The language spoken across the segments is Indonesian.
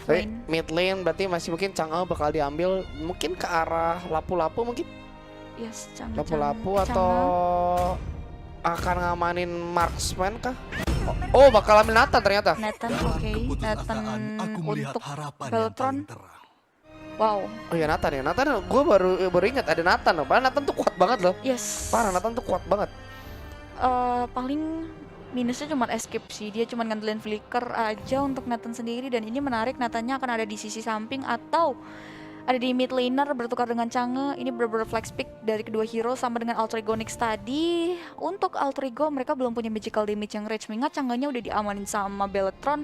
off Tapi lane. mid lane berarti masih mungkin Chang'e bakal diambil mungkin ke arah lapu-lapu mungkin. Yes, Lapu-lapu atau akan ngamanin marksman kah? Oh, bakal ambil Nathan ternyata. Nathan, oke. Nathan untuk Beltron. Wow. Oh ya Nathan ya. Nathan gue baru ingat ada Nathan loh. Padahal Nathan tuh kuat banget loh. Yes. Parah, Nathan tuh kuat banget. Paling minusnya cuma escape sih. Dia cuma ngandelin flicker aja untuk Nathan sendiri. Dan ini menarik, Nathannya akan ada di sisi samping atau ada di mid laner bertukar dengan Chang'e. Ini bener-bener flex pick dari kedua hero sama dengan Alter Ego Nyx tadi. Untuk Alter Ego mereka belum punya magical damage yang rage. Mengingat Chang'e-nya udah diamanin sama Beltron.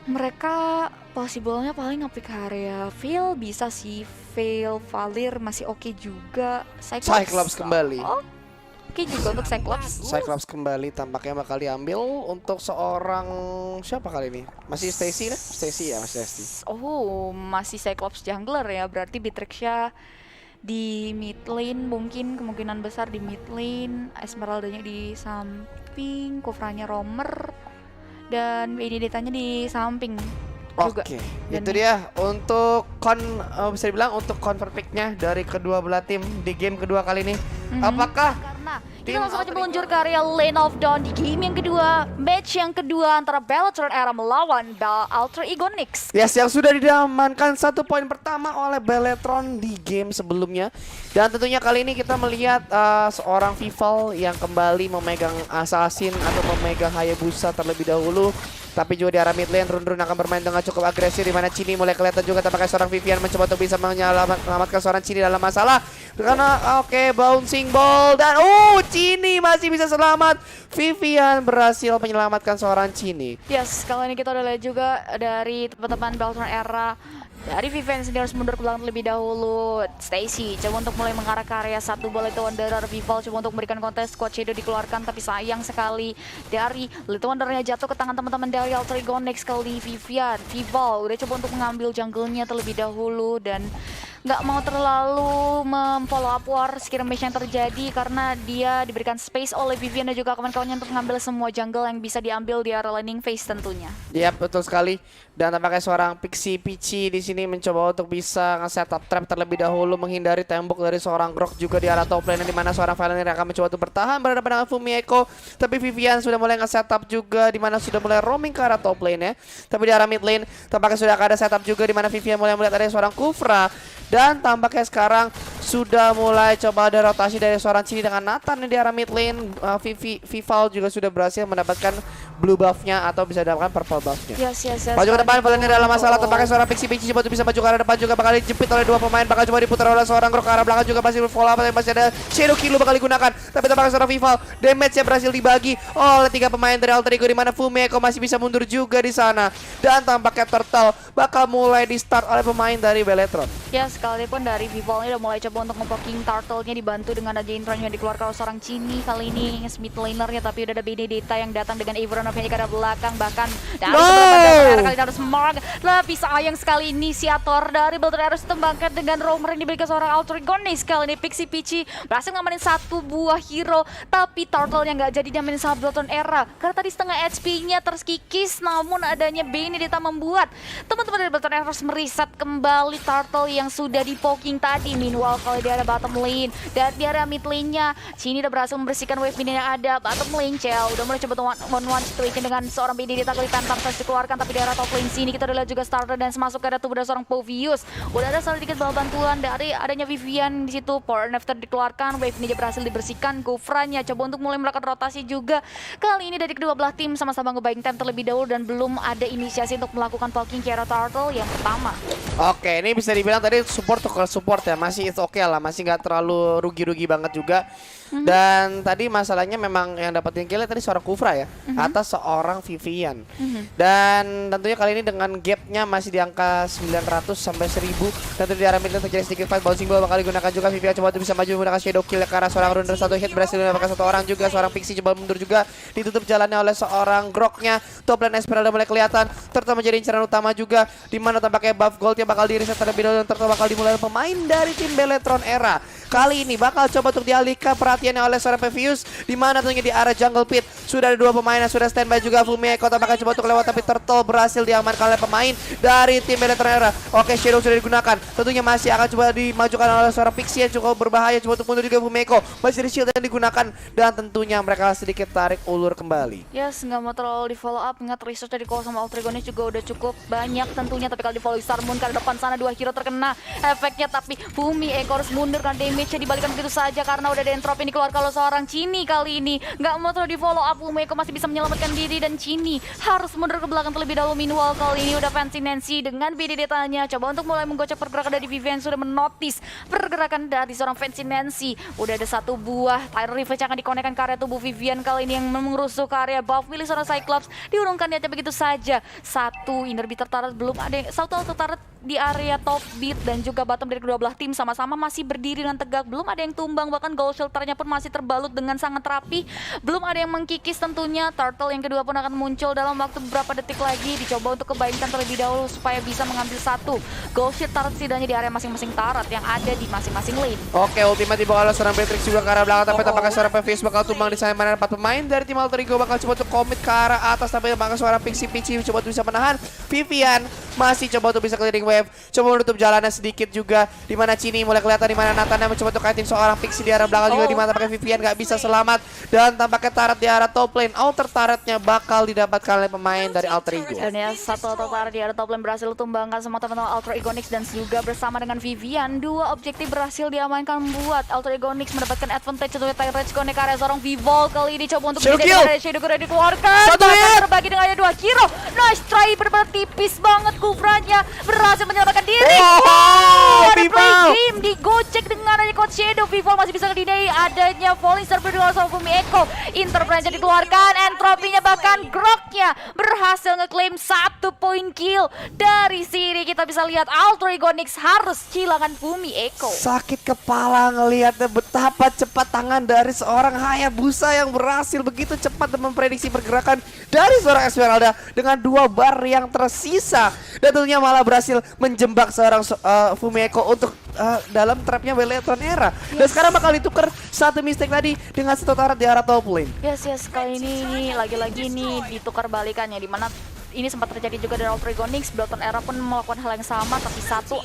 Mereka possible-nya paling nge-pick area Veil bisa sih. Veil, Valir masih oke juga. Cyclops kembali. Oke juga untuk Cyclops. Cyclops kembali tampaknya bakal diambil untuk seorang siapa kali ini? Masih Stacy kan? Stacy ya, masih Stacy. Oh, masih Cyclops jungler ya. Berarti Beatrixia di mid lane mungkin kemungkinan besar di mid lane. Esmeralda-nya di samping, Kufranya roamer dan Benedetta-nya di samping juga. Oke, Dan itu dia untuk bisa dibilang untuk convert pick-nya dari kedua belah tim di game kedua kali ini. Apakah karena tim kita langsung aja Alter meluncur ke area Lane of Dawn di game yang kedua. Match yang kedua antara Bellatrix Era melawan Alter Ego Nyx. Yes, yang sudah diamankan 1 poin pertama oleh Bellatrix di game sebelumnya. Dan tentunya kali ini kita melihat seorang Vival yang kembali memegang Assassin atau memegang Hayabusa terlebih dahulu. Tapi juga di arah mid lane, Run akan bermain dengan cukup agresif di mana Chini mulai kelihatan juga tampaknya seorang Vivian mencoba untuk bisa menyelamatkan seorang Chini dalam masalah. Karena oke, bouncing ball dan Chini masih bisa selamat. Vivian berhasil menyelamatkan seorang Chini. Yes, kali ini kita udah lihat juga dari teman-teman Bellatrix Era. Dari Vivian sendiri harus mundur ke belakang terlebih dahulu. Stacy coba untuk mulai mengarah ke area satu bola itu Wanderer. Vival coba untuk memberikan kontes, Squad Shadow dikeluarkan tapi sayang sekali dari Little Wanderer jatuh ke tangan teman-teman dari Alter Ego Nyx kali Vivian. Vival udah coba untuk mengambil jungle-nya terlebih dahulu dan nggak mau terlalu memfollow up war skirmish yang terjadi karena dia diberikan space oleh Vivian dan juga kawan-kawannya untuk mengambil semua jungle yang bisa diambil di area laning phase tentunya. Yap, betul sekali. Dan tampaknya seorang Pixie Peachy di sini mencoba untuk bisa nge-setup trap terlebih dahulu menghindari tembok dari seorang Grok juga di arah top lane di mana seorang Valenir akan mencoba untuk bertahan berhadapan dengan Fumieko. Tapi Vivian sudah mulai nge-setup juga di mana sudah mulai roaming ke arah top lane ya. Tapi di arah mid lane tampaknya sudah ada setup juga di mana Vivian mulai melihat ada seorang Kufra. Dan tampaknya sekarang sudah mulai coba ada rotasi dari seorang Chini dengan Nathan di arah mid lane. Vival juga sudah berhasil mendapatkan blue buff-nya atau bisa dapatkan purple buff-nya. Yes. Maju ke depan, Valenir dalam masalah. Tampaknya seorang Pixie coba untuk bisa maju ke arah depan juga bakal dijepit oleh dua pemain. Bakal coba diputar oleh seorang Grok ke arah belakang juga masih follow up. Masih ada Shadow Kill bakal digunakan. Tapi tampaknya seorang Vival damage-nya berhasil dibagi oleh 3 pemain dari Alter Ego di mana Fumieko masih bisa mundur juga di sana. Dan tampaknya Turtle bakal mulai di start oleh pemain dari Bellatrix. Ya, sekalipun dari Vival ini udah mulai coba untuk nge-poking Turtle-nya dibantu dengan ada Intron yang dikeluarkan oleh seorang Chini kali ini mid laner-nya, tapi udah ada Benedetta yang datang dengan Averron yang ke arah belakang bahkan dari beberapa kali harus mark. Lebih sayang sekali inisiator dari Bellatrix harus ditembangkan dengan roamer yang diberikan seorang Alter Ego Nyx. Kali ini Pixie Peachy berhasil ngamanin 1 buah hero, tapi Turtle-nya nggak jadi diamanin sama Bellatrix Era karena tadi setengah HP-nya terkikis. Namun adanya Benedetta membuat teman-teman dari Bellatrix Era harus mereset kembali Turtle yang sudah di-poking tadi. Meanwhile kalau di area bottom lane dan di area mid lane-nya Chini udah berhasil membersihkan wave minion yang ada. Bottom lane Cell udah mulai coba one-on-one situation dengan seorang Benedetta kali Phantom Touch dikeluarkan, tapi di area top lane sini kita udah lihat juga starter dan masuk ke area tubuh dari seorang Povius. Udah ada sedikit bantuan dari adanya Vivian di situ. Power Nafter dikeluarkan, wave ini berhasil dibersihkan. Gofranya coba untuk mulai melakukan rotasi juga. Kali ini dari kedua belah tim sama-sama nge-buying time terlebih dahulu dan belum ada inisiasi untuk melakukan poking ke area Turtle yang pertama. Oke, ini bisa dibilang tadi support ya, masih it's okay lah, masih nggak terlalu rugi-rugi banget juga. Dan tadi masalahnya memang yang dapetin kill tadi seorang Kufra ya, atas seorang Vivian. Dan tentunya kali ini dengan gapnya masih di angka 900 sampai 1000. Dan di arah mid terjadi sedikit fight, bouncing ball bakal digunakan juga. Vivian coba untuk bisa maju menggunakan shadow kill ke arah seorang Runner, 1 hit berhasil mendapatkan 1 orang juga. Seorang Pixie coba mundur juga, ditutup jalannya oleh seorang Groknya. Top lane Esmeralda mulai kelihatan, Turtle menjadi incaran utama juga, di mana tampaknya buff goldnya bakal di-reset terlebih dahulu dan Turtle bakal dimulai oleh pemain dari tim Bellatrix Era. Kali ini bakal coba untuk dialihkan perhatian perhatiannya oleh seorang Pevius, di mana tentunya di arah jungle pit sudah ada 2 pemain yang sudah standby juga. Fumieko tampaknya coba untuk lewat, tapi Turtle berhasil diamankan oleh pemain dari tim Beletron Era. Oke, Shadow sudah digunakan, tentunya masih akan coba dimajukan oleh seorang Pixie yang cukup berbahaya. Coba untuk mundur juga Fumieko, masih ada shield yang digunakan, dan tentunya mereka sedikit tarik ulur kembali. Yes, nggak mau terlalu di follow up. Ingat resource dari Cole sama Ultragonis juga udah cukup banyak tentunya. Tapi kalau di follow Starmoon ke depan sana 2 hero terkena efeknya. Tapi Fumieko harus mundur kan, damage-nya dibalikan begitu saja karena udah ada entropy ini keluar. Kalau seorang Chini kali ini nggak mau terlalu di follow up, Fumieko masih bisa menyelamatkan diri dan Chini harus mundur ke belakang terlebih dahulu. Meanwhile kali ini udah Fancy Nancy dengan BDD-nya coba untuk mulai menggocek pergerakan dari Vivian. Sudah menotis pergerakan dari seorang Fancy Nancy. Udah ada 1 buah Tyrant Revenge yang akan dikonekkan ke area tubuh Vivian kali ini yang mengerusuh ke area buff. Pilih seorang Cyclops, diurungkan aja begitu saja. 1 inner beat tertarik, belum ada yang satu tertarik di area top beat, dan juga bottom dari kedua belah tim sama-sama masih berdiri dengan tegak, belum ada yang tumbang. Bahkan gold shelternya pun masih terbalut dengan sangat rapi, belum ada yang mengkikis. Tentunya Turtle yang kedua pun akan muncul dalam waktu beberapa detik lagi. Dicoba untuk kebaikkan terlebih dahulu supaya bisa mengambil 1 gold shield turret setidaknya di area masing-masing turret yang ada di masing-masing lane. Oke, ultimate dibawa oleh seorang Beatrix juga ke arah belakang, tapi tampaknya seorang Pevius bakal tumbang di sana. Mana 4 pemain dari tim Alter Ego bakal coba untuk commit ke arah atas, tapi tampaknya seorang Pixie coba untuk bisa menahan. Vivian masih coba untuk bisa clearing wave, coba menutup jalannya sedikit juga, di mana Chini mulai kelihatan, di mana Nathan mencoba untuk kaitin seorang Pixie di arah belakang juga, di mana tampaknya Vivian nggak bisa selamat, dan tampaknya turret di arah top lane, outer turretnya bakal didapatkan oleh pemain dari Alter Ego. Dan ya, 1 outer turret di arah top lane berhasil tumbangkan sama teman-teman Alter Egonix, dan juga bersama dengan Vivian 2 objektif berhasil diamankan membuat Alter Egonix mendapatkan advantage untuk Tyrant connect ke area seorang Vivol. Kali ini coba untuk Shadow kill. Shadow Kill dikeluarkan, terbagi dengan ada 2 hero. Nice try, benar-benar tipis banget Kufranya berhasil menyelamatkan diri. Ada play game digocek dengan adanya Coach Shadow. Vivol masih bisa ngedinai adanya falling star berdua sama Fumieko. Interference dikeluarkan, entropinya bahkan groknya berhasil ngeklaim 1 point kill. Dari sini kita bisa lihat Alter Egonix harus kehilangan Fumieko. Sakit kepala ngelihatnya betapa cepat tangan dari seorang Hayabusa yang berhasil begitu cepat dan memprediksi pergerakan dari seorang Esmeralda dengan 2 bar yang tersisa, dan tentunya malah berhasil menjebak seorang Fumieko untuk dalam trapnya Beletron Era. Dan sekarang bakal ditukar 1 mistake tadi dengan 1 turret di arah top lane. Yes, kali ini lagi-lagi nih ditukar balikannya, di mana ini sempat terjadi juga dari Alter Egonix. Beletron Era pun melakukan hal yang sama, tapi 1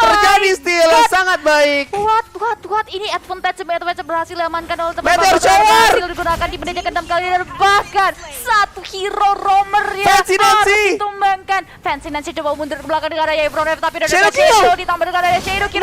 terjadi steal sangat baik. What? Ini advantage berhasil diamankan oleh teman Meteor shower berhasil digunakan di menit ke-6 kali, dan bahkan 1 hero roamer yang Fancy Nancy ditumbangkan. Fancy Nancy coba mundur ke belakang dengan adanya Ebron tapi ada Shadow Shadow ditambah dengan adanya Shadow Kill.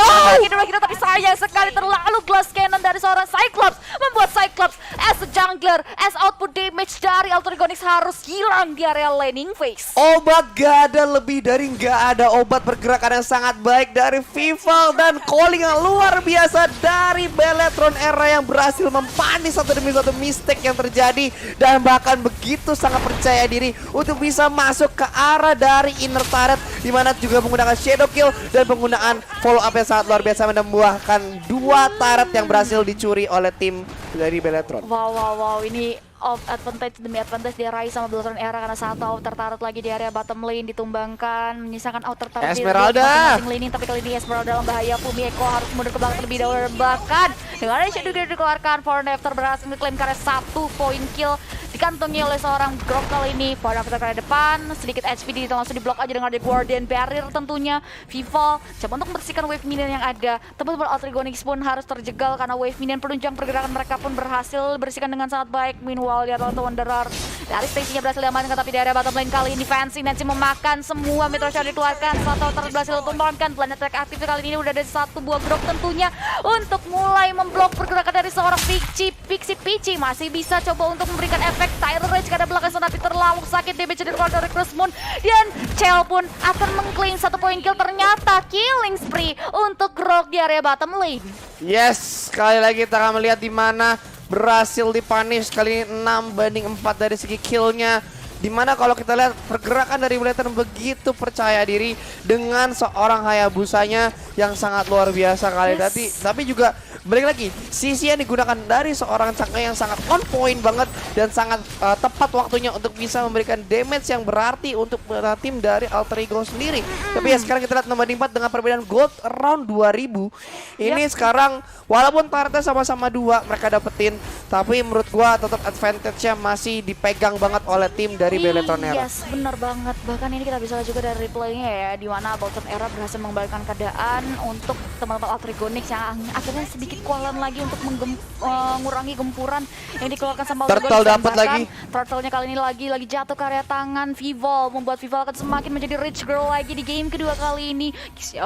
Tapi sayang sekali terlalu glass cannon dari seorang Cyclops membuat Cyclops as a jungler, as output damage dari Alter Egonix harus hilang di area laning phase. Obat gak ada, lebih dari gak ada obat. Pergerakan yang sangat baik dari Vival dan calling yang luar biasa dari Beletron Era yang berhasil mempanis 1 demi 1 mistake yang terjadi, dan bahkan begitu sangat percaya diri untuk bisa masuk ke arah dari inner turret, di mana juga menggunakan Shadow Kill dan penggunaan follow up yang sangat luar biasa membuahkan 2 turret yang berhasil dicuri oleh tim dari Beletron. Wow, ini advantage demi advantage diraih sama Beletron Era karena 1 outer turret lagi di area bottom lane ditumbangkan, menyisakan outer turret Esmeralda. di masing-masing lane, tapi kali ini Esmeralda dalam bahaya. Fumieko harus mundur ke belakang lebih dahulu, bahkan dengan ada Shadow Kill dikeluarkan, Fornafter berhasil ngeklaim karena 1 point kill dikantongi oleh seorang Grok kali ini. Fornafter ke depan, sedikit HP langsung diblok aja dengan ada Guardian Barrier tentunya. Vival coba untuk membersihkan wave minion yang ada. Teman-teman Alter Egonix pun harus terjegal karena wave minion penunjang pergerakan mereka pun berhasil bersihkan dengan sangat baik. Meanwhile di area Wanderer dari stage-nya berhasil diamankan, tapi di area bottom lane kali ini Fancy Nancy memakan semua Meteor Shower dikeluarkan. 1 outer berhasil ditumbangkan, Planet Track aktif kali ini udah ada 1 buah Grok tentunya untuk mulai memblok pergerakan dari seorang Pixie masih bisa coba untuk memberikan efek Tyrant Rage karena belakang sana, tapi terlalu sakit damage dari keluar dari Crossmoon, dan Chell pun akan mengklaim 1 point kill. Ternyata killing spree untuk Grok di area bottom lane. Yes, sekali lagi kita akan melihat di mana berhasil dipunish kali ini 6-4 dari segi killnya. Dimana kalau kita lihat pergerakan dari Beletron begitu percaya diri dengan seorang Hayabusanya yang sangat luar biasa kali tadi, tapi juga balik lagi, sisi yang digunakan dari seorang Chang'e yang sangat on point banget dan sangat tepat waktunya untuk bisa memberikan damage yang berarti untuk tim dari Alter Ego sendiri. Tapi ya sekarang kita lihat nomor 4 dengan perbedaan gold around 2000. Ini sekarang walaupun targetnya sama-sama 2 mereka dapetin, tapi menurut gua tetap advantage-nya masih dipegang banget oleh tim dari Beletron Era. Yes, benar banget. Bahkan ini kita bisa lihat juga dari replaynya ya, di mana Beletron Era berhasil mengembalikan keadaan untuk teman-teman Alter Ego Nix yang akhirnya sedikit kewalahan lagi untuk mengurangi gempuran yang dikeluarkan sama Turtle dapat lagi. Turtle-nya kali ini lagi jatuh ke area tangan Vivol, membuat Vivol akan semakin menjadi rich girl lagi di game kedua kali ini.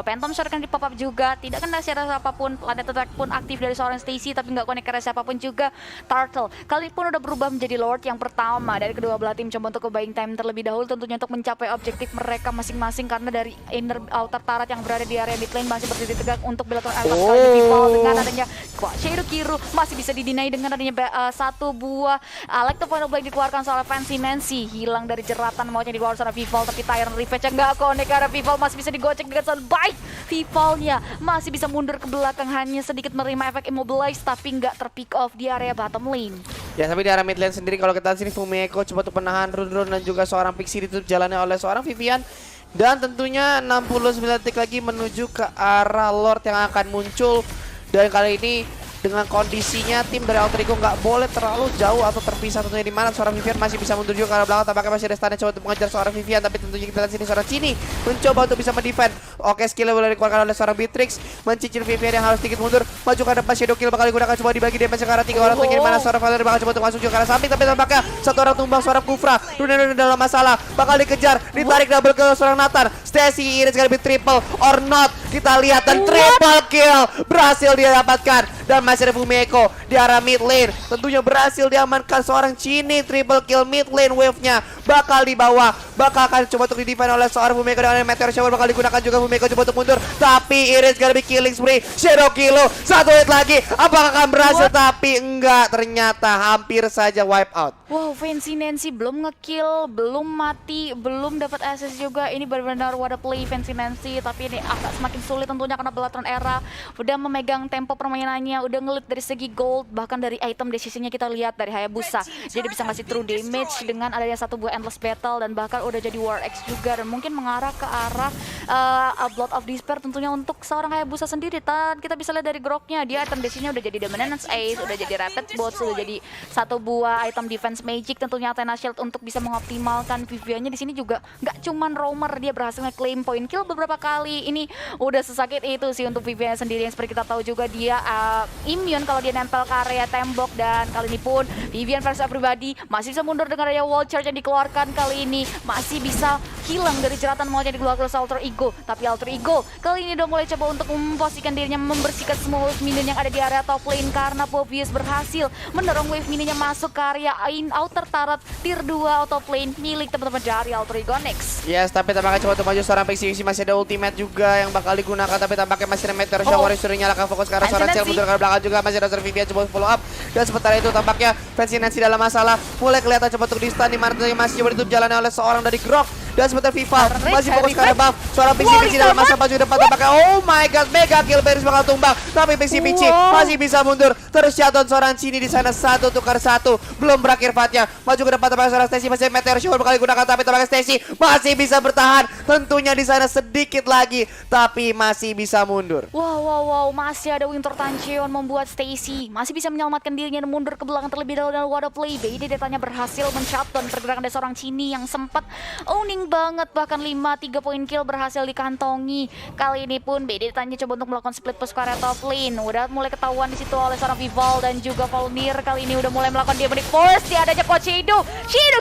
Phantom Shot akan di pop up juga, tidak kena siapa apapun, planet attack pun aktif dari seorang Stacy tapi nggak connect ke siapapun juga. Turtle kali ini pun udah berubah menjadi Lord yang pertama dari kedua belah tim, coba untuk ke buying time terlebih dahulu tentunya untuk mencapai objektif mereka masing-masing, karena dari inner outer turret yang berada di area mid lane masih berdiri tegak untuk Beletron Era. Kali ini Vivol dengan adanya Shadow Kiru masih bisa didinai dengan adanya satu buah Electro Point of Blade dikeluarkan soal Fancy Nancy, hilang dari jeratan maunya dikeluarkan seorang Vivol, tapi Tyrant Revenge nggak connect karena Vivol masih bisa digocek dengan soal bite. Vivolnya masih bisa mundur ke belakang, hanya sedikit menerima efek immobilize tapi nggak terpick off di area bottom lane. Ya, tapi di area mid lane sendiri kalau kita lihat sini Fumiko coba untuk penahan run dan juga seorang Pixie ditutup jalannya oleh seorang Vivian. Dan tentunya 69 detik lagi menuju ke arah Lord yang akan muncul. Dan kali ini dengan kondisinya tim dari Alter Ego nggak boleh terlalu jauh atau terpisah, tentunya di mana seorang Vivian masih bisa mundur juga ke arah belakang. Tampaknya masih ada Stan coba untuk mengejar seorang Vivian, tapi tentunya kita lihat sini seorang Chini mencoba untuk bisa mendefend. Oke, skillnya boleh dikeluarkan oleh seorang Beatrix, mencicil Vivian yang harus sedikit mundur, maju ke depan. Shadow Kill bakal digunakan, coba dibagi damage ke arah 3 orang, tentunya di mana seorang Valor bakal coba untuk masuk juga ke arah samping, tapi tampaknya satu orang tumbang seorang Kufra. Rune dalam masalah, bakal dikejar, ditarik double ke seorang Nathan. Stacy Iris gonna be triple or not, kita lihat dan triple kill berhasil dia dapatkan. Dan masih ada Fumiko di arah mid lane, tentunya berhasil diamankan seorang Chini. Triple kill mid lane, wave-nya bakal dibawa, bakal akan coba untuk di-defend oleh seorang Fumiko dengan Meteor Shower bakal digunakan juga. Fumiko coba untuk mundur, tapi Iris gonna be killing spree. Shadow Kilo, satu hit lagi, apakah akan berhasil? Tapi enggak, ternyata hampir saja wipe out. Wow, Fancy Nancy belum ngekill, belum mati, belum dapat assist juga. Ini benar-benar what a play Fancy Nancy, tapi ini agak semakin sulit tentunya karena Beletron Era udah memegang tempo permainannya, udah ngelit dari segi gold, bahkan dari item decisionnya kita lihat dari Hayabusa. Jadi bisa ngasih true damage dengan adanya satu buah endless battle, dan bahkan udah jadi War X juga, dan mungkin mengarah ke arah Blood of Despair tentunya untuk seorang Hayabusa sendiri. Dan kita bisa lihat dari groknya, dia item decisionnya udah jadi Dominance Ace, udah jadi Rapid Bots, udah jadi satu buah item defense magic tentunya Athena Shield untuk bisa mengoptimalkan Viviannya. Di sini juga nggak cuman roamer, dia berhasil nge-claim point kill beberapa kali. Ini udah sesakit itu sih untuk Vivian sendiri, yang seperti kita tahu juga dia immune kalau dia nempel ke area tembok. Dan kali ini pun Vivian versus everybody masih bisa mundur dengan adanya wall charge yang dikeluarkan. Kali ini masih bisa hilang dari jeratan mau yang dikeluarkan oleh Alter Ego, tapi Alter Ego kali ini udah mulai coba untuk memposisikan dirinya, membersihkan semua wave minion yang ada di area top lane, karena Povius berhasil mendorong wave minionnya masuk ke area outer turret tier 2 top lane milik teman-teman dari Alter Ego Nix. Yes, tapi tampaknya coba untuk maju seorang Pixie, masih ada ultimate juga yang bakal digunakan, tapi tampaknya masih ada Meteor Shower yang sudah nyalakan fokus ke arah seorang Cell, mundur ke belakang juga. Masih ada seorang Vivian coba follow up, dan sementara itu tampaknya Fancy Nancy dalam masalah, mulai kelihatan coba untuk di stun, di mana masih coba ditutup jalannya oleh seorang dari Grok. Dan sebentar Viva masih fokus ke arah buff, seorang Pixie dalam masa maju depan, tampaknya oh my god, mega kill Beris bakal tumbang, tapi Pixie masih bisa mundur. Terus shutdown seorang Chini di sana, 1 tukar 1, belum berakhir fightnya. Maju ke depan, tampaknya seorang Stacy masih Meteor Shower bakal digunakan, tapi tampaknya Stacy masih bisa bertahan. Tentunya di sana sedikit lagi, tapi masih bisa mundur. Wow, masih ada Winter Tancheon membuat Stacy masih bisa menyelamatkan dirinya dan mundur ke belakang terlebih dahulu. Dan what a play, BD datanya berhasil men-shutdown pergerakan dari seorang Chini yang sempat owning banget, bahkan 3 poin kill berhasil dikantongi. Kali ini pun BD datanya coba untuk melakukan split push ke area top lane, udah mulai ketahuan di situ oleh seorang Vivol dan juga Volnir. Kali ini udah mulai melakukan Demonic Force, dia adanya Coach Shadow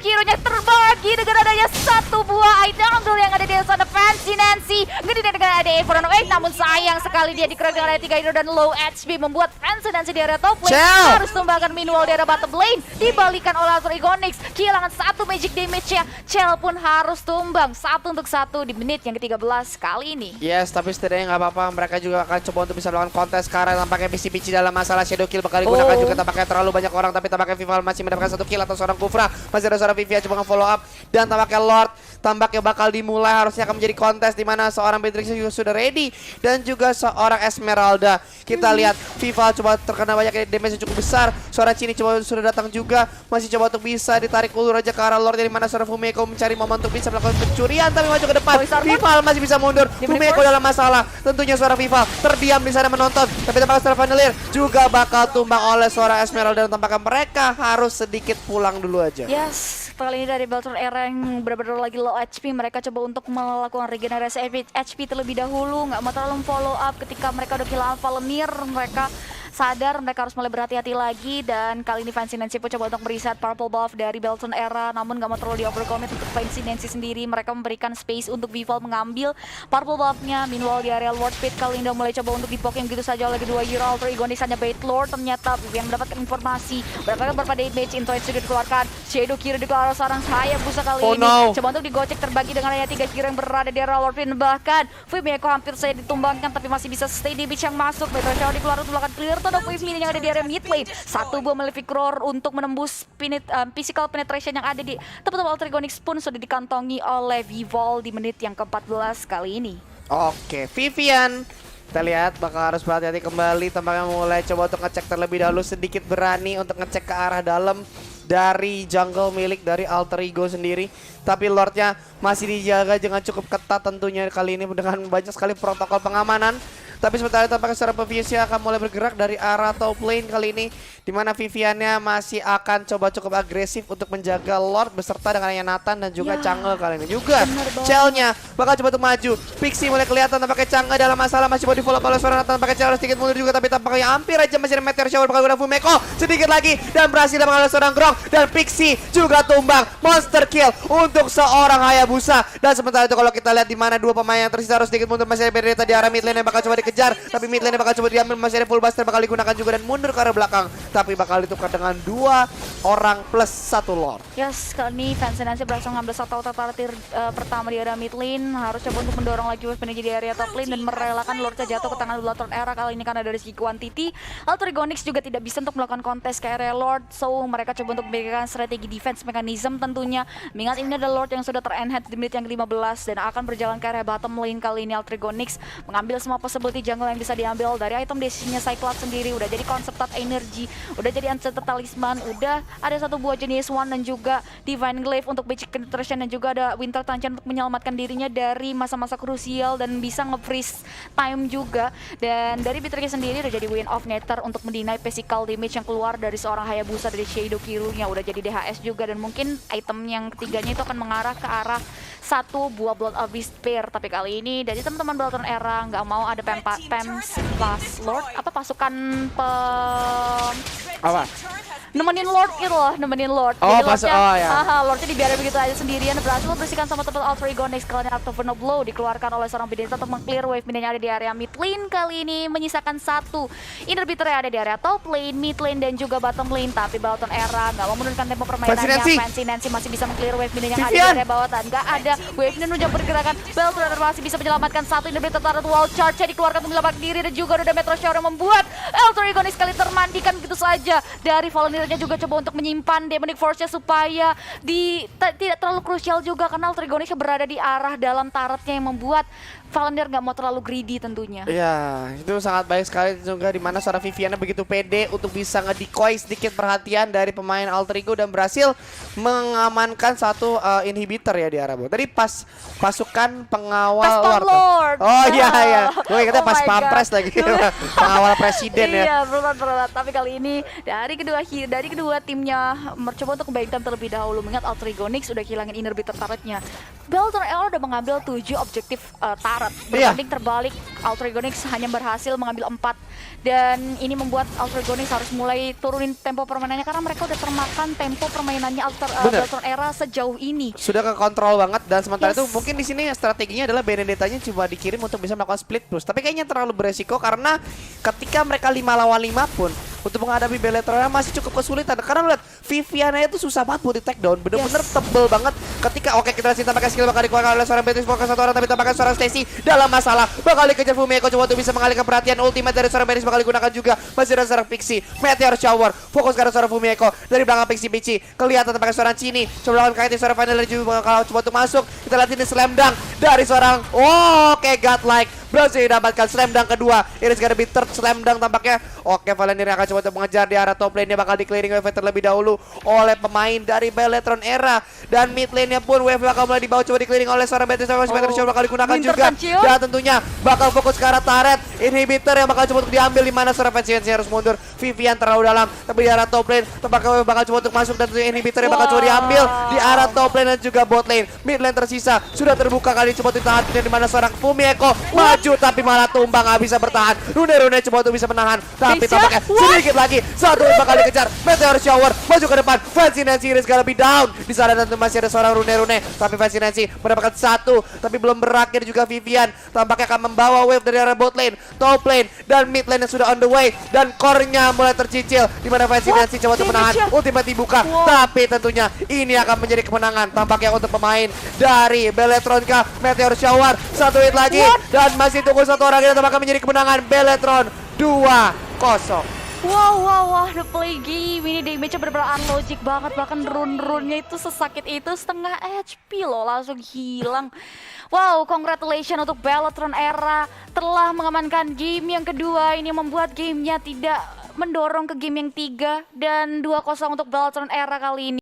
Kirunya terbagi dengan adanya satu buah item yang ada di sana. Fancy Nancy ngedidik dengan ada Everon, namun sayang sekali dia dikerang dengan ada 3 hero dan low HP, membuat Fancy Nancy di area top lane harus tumbangkan minual di area bottom lane, dibalikan oleh Alter Ego Nix, kehilangan satu magic damage-nya. Chell pun harus tumbang 1-1 di menit yang ke-13 kali ini. Yes, tapi setidaknya nggak apa-apa, mereka juga akan coba untuk bisa melakukan kontes karena tampaknya Pici dalam masalah. Shadow Kill bakal digunakan juga, tampaknya terlalu banyak orang, tapi tampaknya Vival masih mendapatkan 1 kill atau seorang Kufra. Masih ada seorang Vivian coba nge-follow up, dan tampaknya Lord tampaknya bakal dimulai, harusnya akan menjadi kontes kontes di mana seorang Beatrix juga sudah ready dan juga seorang Esmeralda. Kita lihat Vival coba terkena banyak damage yang cukup besar. Seorang Cini coba sudah datang juga, masih coba untuk bisa ditarik ulur aja ke arah Lord, di mana seorang Fumeko mencari momen untuk bisa melakukan pencurian tapi maju ke depan. Vival masih bisa mundur. Fumeko dalam masalah. Tentunya seorang Vival terdiam di sana menonton, tapi tampaknya seorang Vanillier juga bakal tumbang oleh seorang Esmeralda dan tampaknya mereka harus sedikit pulang dulu aja. Yes, kali ini dari Beltron Era yang benar-benar lagi low HP, mereka coba untuk melakukan regenerasi HP terlebih dahulu, nggak mau terlalu follow up ketika mereka udah kehilangan Valemir, mereka sadar mereka harus mulai berhati-hati lagi. Dan kali ini Fancy Nancy pun coba untuk mereset purple buff dari Beltron Era, namun nggak mau terlalu di overcommit untuk Fancy Nancy sendiri. Mereka memberikan space untuk Vival mengambil purple buffnya. Meanwhile di area Lord Pit kali ini udah mulai coba untuk dipoking begitu saja oleh kedua hero. Alter Ego Nix hanya bait Lord, ternyata yang mendapatkan informasi berapa damage. Intoid sudah dikeluarkan, Shadow Kira dikeluarkan seorang Hayabusa kali ini coba untuk digocek terbagi dengan hanya 3 hero yang berada di area Lord Pit. Bahkan Fumeko hampir saya ditumbangkan tapi masih bisa stay damage yang masuk. Metro Shower dikeluarkan untuk melakukan clear tanda wave mini yang ada di area mid lane. Satu buah Malefic Roar untuk menembus physical penetration yang ada di tepat-tepat Alter Ego Nix pun sudah dikantongi oleh Vivol di menit yang ke-14 kali ini. Oke, Vivian kita lihat bakal harus berhati-hati kembali. Tampaknya mulai coba untuk ngecek terlebih dahulu, sedikit berani untuk ngecek ke arah dalam dari jungle milik dari Alter Ego sendiri. Tapi Lordnya masih dijaga dengan cukup ketat tentunya kali ini dengan banyak sekali protokol pengamanan. Tapi sementara itu tampaknya secara Vivian akan mulai bergerak dari arah top lane kali ini, di mana Viviannya masih akan coba cukup agresif untuk menjaga Lord beserta dengan Nathan dan juga Chang'e kali ini juga. Shell-nya bakal coba untuk maju. Pixie mulai kelihatan tampaknya Chang'e dalam masalah, masih mau di follow oleh seorang Nathan, tampaknya Chang'e sedikit mundur juga tapi tampaknya hampir aja masih ada Meteor Shower bakal gunakan Fumeko sedikit lagi dan berhasil dapat oleh seorang Grong dan Pixie juga tumbang. Monster kill untuk seorang Hayabusa. Dan sementara itu kalau kita lihat di mana dua pemain yang tersisa harus sedikit mundur, masih ada Benedetta di arah mid lane yang bakal coba dikejar, tapi mid lane bakal coba diambil, masih ada full buster bakal digunakan juga dan mundur ke arah belakang, tapi bakal ditukar dengan 2 orang plus 1 Lord. Yes, kali ini Fancy Nancy berhasil ngambil satu auto-targetir pertama di area mid lane, harus coba untuk mendorong lagi wave menuju di area top lane dan merelakan Lordnya jatuh ke tangan Beltron Era kali ini karena dari segi quantity. Alter Ego Nix juga tidak bisa untuk melakukan kontes ke area Lord, so mereka coba untuk memberikan strategi defense mechanism tentunya. Mengingat ini ada Lord yang sudah ter-enhance di menit yang ke-15 dan akan berjalan ke area bottom lane kali ini. Alter Ego Nix mengambil semua possibility jungle yang bisa diambil dari item desinya Cyclops sendiri. Udah jadi konsep tat energy, udah jadi Enchanted Talisman, udah ada satu buah jenis One dan juga Divine Glaive untuk basic penetration dan juga ada Winter Tanchen untuk menyelamatkan dirinya dari masa-masa krusial dan bisa nge-freeze time juga. Dan dari Beatrix sendiri udah jadi Wind of Nether untuk mendinai physical damage yang keluar dari seorang Hayabusa dari Shadow Kirunya. Udah jadi DHS juga dan mungkin item yang ketiganya itu akan mengarah ke arah satu buah Blood of Despair. Tapi kali ini dari teman-teman Beltron Era nggak mau ada Pems plus Lord, apa pasukan Apa? nemenin Lord gitu loh, nemenin Lord. Oh, jadi ya. Lordnya dibiarin begitu aja sendirian, berhasil membersihkan sama tempat Alter Ego Nix. Kali ini October Blow dikeluarkan oleh seorang Benedetta untuk meng-clear wave minion yang ada di area mid lane kali ini, menyisakan satu inhibitor yang ada di area top lane, mid lane dan juga bottom lane. Tapi Beltron Era nggak mau menurunkan tempo permainannya. Fancy Nancy masih bisa meng-clear wave minion yang ada di area bawah dan nggak ada wave minion udah bergerakan. Beltron Era masih bisa menyelamatkan satu inhibitor taruh wall charge dikeluarkan untuk menyelamatkan diri dan juga ada Metro Shower yang membuat Alter Ego Nix kali termandikan begitu saja. Dari Valenirnya juga coba untuk menyimpan Demonic Force-nya supaya tidak terlalu krusial juga karena Alter Ego Nix berada di arah dalam turretnya yang membuat Valenir nggak mau terlalu greedy tentunya. Iya, itu sangat baik sekali juga di mana seorang Viviana begitu pede untuk bisa nge-decoy sedikit perhatian dari pemain Alter Ego dan berhasil mengamankan satu inhibitor ya di arah bawah. Tadi pas pasukan pengawal Lord. Oh iya. Gue katanya pas pampres lagi. Iya. Pengawal presiden ya. Iya, berat. Tapi kali ini dari kedua timnya mencoba untuk membaikkan terlebih dahulu. Mengingat Alter Ego Nix udah kehilangan inhibitor turretnya. Beltron Era udah mengambil 7 objektif turret. Berbanding terbalik Alter Ego Nix hanya berhasil mengambil 4. Dan ini membuat Alter Ego Nix harus mulai turunin tempo permainannya karena mereka udah termakan tempo permainannya Beltron Era sejauh ini. Sudah ke kontrol banget dan sementara itu mungkin di sini strateginya adalah Benedettanya coba dikirim untuk bisa melakukan split push. Tapi kayaknya terlalu beresiko karena ketika mereka 5 lawan 5 pun untuk menghadapi Bellatrona masih cukup kesulitan. Karena lihat Viviana itu susah banget buat di take down, bener-bener tebel banget. Ketika ketika kita lihat tampaknya skill bakal dikeluarkan oleh seorang Beatrice fokus satu orang, tapi tampaknya seorang Stacy dalam masalah. Bakal dikejar Fumieko, coba untuk bisa mengalihkan perhatian. Ultimate dari seorang Beatrice bakal digunakan juga. Masih ada seorang Pixie, Meteor Shower, fokus ke arah seorang Fumieko. Dari belakang Pixie kelihatan tampaknya seorang Chini. Coba lawan kaitin seorang Final juga bakal coba untuk masuk. Kita lihat ini slam dunk dari seorang godlike. Berhasil didapatkan slam dunk kedua. Ini sekarang be third slam dunk tampaknya. Oke, Valentina akan coba untuk mengejar di arah top lane. Dia bakal di clearing wave terlebih dahulu oleh pemain dari Bellatrona Era. Dan mid lane-nya pun wave bakal mulai dibawa, coba di clearing oleh seorang Beatrice. Meteor Shower bakal digunakan juga. Dan tentunya bakal fokus ke arah turret inhibitor yang bakal coba untuk diambil, di mana seorang Fancy harus mundur. Vivian terlalu dalam, tapi di arah top lane tampaknya wave bakal coba untuk masuk, dan tentunya inhibitor yang bakal coba diambil di arah top lane dan juga bot lane. Mid lane tersisa sudah terbuka kali, coba ditahan, di mana seorang Fumieko maju tapi malah tumbang, nggak bisa bertahan. Rune coba untuk bisa menahan, tapi tampaknya sedikit lagi satu bakal dikejar. Meteor Shower maju ke depan. Fancy Nancy Iris gonna be down. Di sana tentu masih ada seorang Rune, tapi Fancy Nancy mendapatkan satu, tapi belum berakhir juga. Vivian tampaknya akan membawa wave dari arah bot lane, top lane, dan mid lane yang sudah on the way, dan core-nya mulai tercicil, di mana Fancy Nancy coba untuk menahan. Ultimate dibuka, tapi tentunya ini akan menjadi kemenangan tampaknya untuk pemain dari Bellatrona. Meteor Shower satu hit lagi, dan masih tunggu satu orang yang tampaknya menjadi kemenangan Bellatrona 2-0. Wow, the play game ini damage-nya benar-benar unlogic banget. Bahkan rune-nya itu sesakit itu, setengah HP loh, langsung hilang. Wow, congratulations untuk Bellatrona Era telah mengamankan game yang kedua. Ini membuat gamenya tidak mendorong ke game yang 3, dan 2-0 untuk Bellatrona Era kali ini.